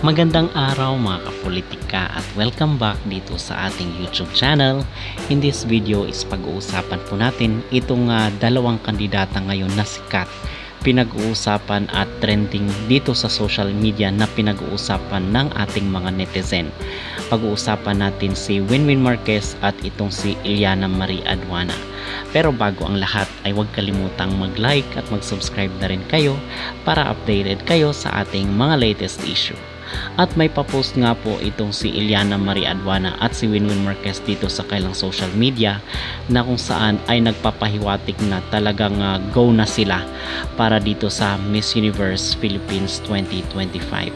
Magandang araw mga kapolitika at welcome back dito sa ating YouTube channel. In this video is pag-uusapan po natin itong dalawang kandidata ngayon na sikat, pinag-uusapan at trending dito sa social media na pinag-uusapan ng ating mga netizen. Pag-uusapan natin si Winwin Marquez at itong si Iliana Marie Aduana. Pero bago ang lahat ay huwag kalimutang mag-like at mag-subscribe na rin kayo para updated kayo sa ating mga latest issue. At may papost nga po itong si Iliana Marie Aduana at si Winwin Marquez dito sa kailang social media na kung saan ay nagpapahiwatig na talagang go na sila para dito sa Miss Universe Philippines 2025.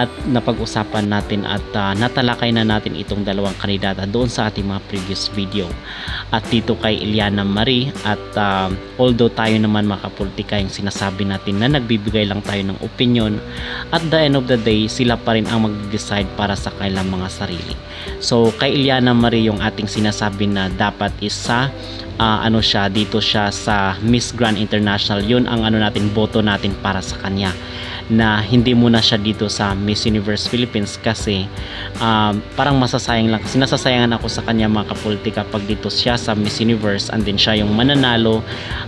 At napag-usapan natin at natalakay na natin itong dalawang kandidata doon sa ating mga previous video. At dito kay Iliana Marie at although tayo naman mga kapolitika yung sinasabi natin na nagbibigay lang tayo ng opinion, at the end of the day sila pa rin ang mag-decide para sa kailang mga sarili. So kay Iliana Marie yung ating sinasabi na dapat isa dito siya sa Miss Grand International, yun ang natin, boto natin para sa kanya, na hindi muna siya dito sa Miss Universe Philippines kasi parang masasayang lang, sinasasayangan ako sa kanya mga kapolitika pag dito siya sa Miss Universe and then siya yung mananalo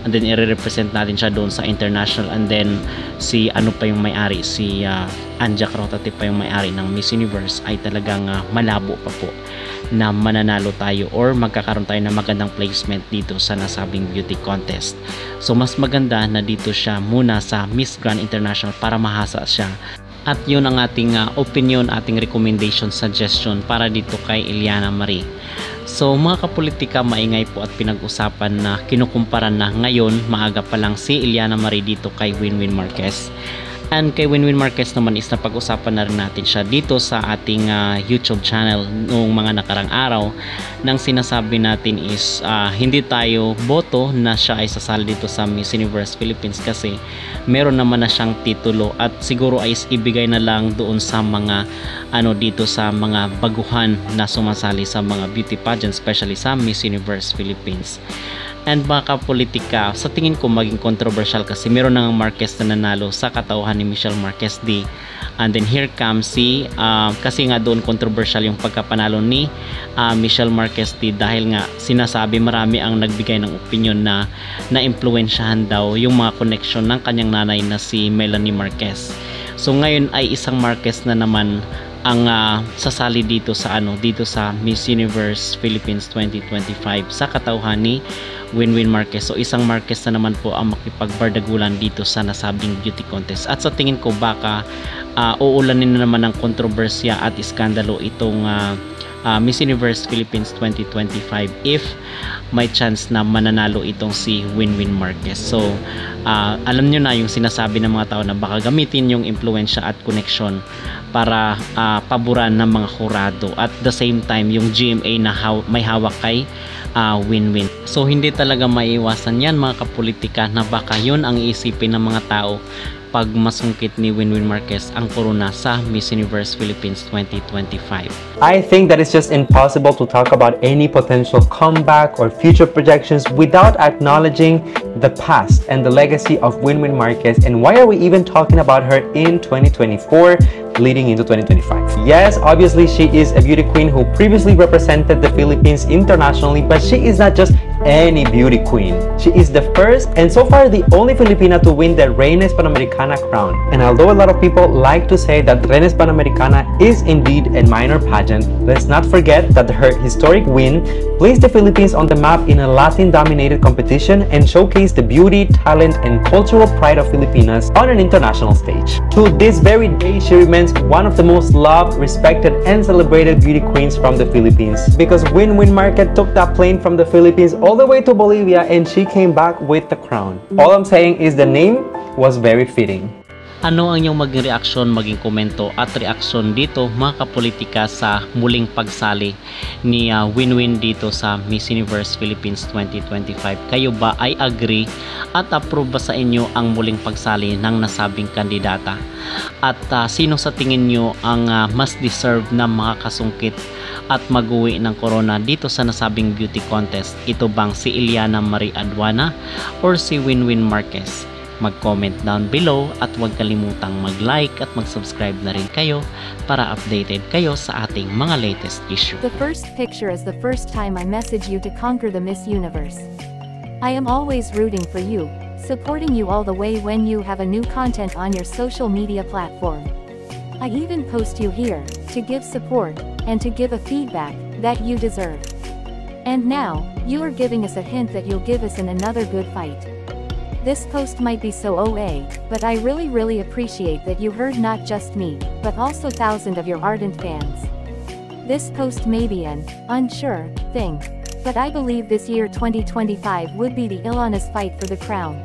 and then i-represent natin siya doon sa international, and then si pa yung may-ari, si Anja Carotati pa yung may-ari ng Miss Universe, ay talagang malabo pa po na mananalo tayo or magkakaroon tayo ng magandang placement dito sa nasabing beauty contest. So mas maganda na dito siya muna sa Miss Grand International para mahasa siya. At yun ang ating opinion, ating recommendation, suggestion para dito kay Iliana Marie. So mga kapolitika, maingay po at pinag-usapan na kinukumpara na ngayon maaga pa lang si Iliana Marie dito kay Winwin Marquez. And kay Winwin Marquez naman is napag-usapan na rin natin siya dito sa ating YouTube channel noong mga nakarang araw, nang sinasabi natin is hindi tayo boto na siya ay sasali dito sa Miss Universe Philippines kasi meron naman na siyang titulo at siguro ay ibigay na lang doon sa mga dito sa mga baguhan na sumasali sa mga beauty pageant, especially sa Miss Universe Philippines. And mga kapolitika, sa tingin ko maging controversial kasi meron nang Marquez na nanalo sa katauhan ni Michelle Marquez D. And then here comes si kasi nga doon controversial yung pagkapanalo ni Michelle Marquez D dahil nga sinasabi marami ang nagbigay ng opinion na na-impluwensyahan daw yung mga connection ng kanyang nanay na si Melanie Marquez. So ngayon ay isang Marquez na naman ang sasali dito sa dito sa Miss Universe Philippines 2025 sa katauhan ni Winwin Marquez. So isang Marquez na naman po ang makipagbardagulan dito sa nasabing beauty contest. At sa tingin ko baka uulanin na naman ng kontrobersya at iskandalo itong Miss Universe Philippines 2025 if may chance na mananalo itong si Winwin Marquez. So alam nyo na yung sinasabi ng mga tao na baka gamitin yung impluensya at connection para paboran ng mga kurado, at the same time yung GMA na may hawak kay Winwin. So hindi talaga maiiwasan yan mga kapolitika na baka yun ang iisipin ng mga tao pag masungkit ni Winwin Marquez ang corona sa Miss Universe Philippines 2025. I think that it's just impossible to talk about any potential comeback or future projections without acknowledging the past and the legacy of Winwin Marquez, and why are we even talking about her in 2024 leading into 2025? Yes, obviously she is a beauty queen who previously represented the Philippines internationally, but she is not just any beauty queen. She is the first and so far the only Filipina to win the Reina Panamericana crown. And although a lot of people like to say that Reina Panamericana is indeed a minor pageant, let's not forget that her historic win placed the Philippines on the map in a Latin-dominated competition and showcased the beauty, talent, and cultural pride of Filipinas on an international stage. To this very day, she remains one of the most loved, respected, and celebrated beauty queens from the Philippines, because Winwin Marquez took that plane from the Philippines all the way to Bolivia and she came back with the crown. All I'm saying is the name was very fitting. Ano ang inyong maging reaksyon, maging komento at reaksyon dito mga kapolitika sa muling pagsali ni Winwin dito sa Miss Universe Philippines 2025? Kayo ba ay agree at approve ba sa inyo ang muling pagsali ng nasabing kandidata? At sino sa tingin nyo ang mas deserve na makakasungkit at mag-uwi ng corona dito sa nasabing beauty contest? Ito bang si Iliana Marie Aduana or si Winwin Marquez? Mag-comment down below at huwag kalimutang mag-like at mag-subscribe na rin kayo para updated kayo sa ating mga latest issue. The first picture is the first time I message you to conquer the Miss Universe. I am always rooting for you, supporting you all the way when you have a new content on your social media platform. I even post you here, to give support, and to give a feedback that you deserve. And now, you are giving us a hint that you'll give us in another good fight. This post might be so OA, but I really appreciate that you heard not just me, but also thousands of your ardent fans. This post may be an unsure thing, but I believe this year 2025 would be the Ilana's fight for the crown.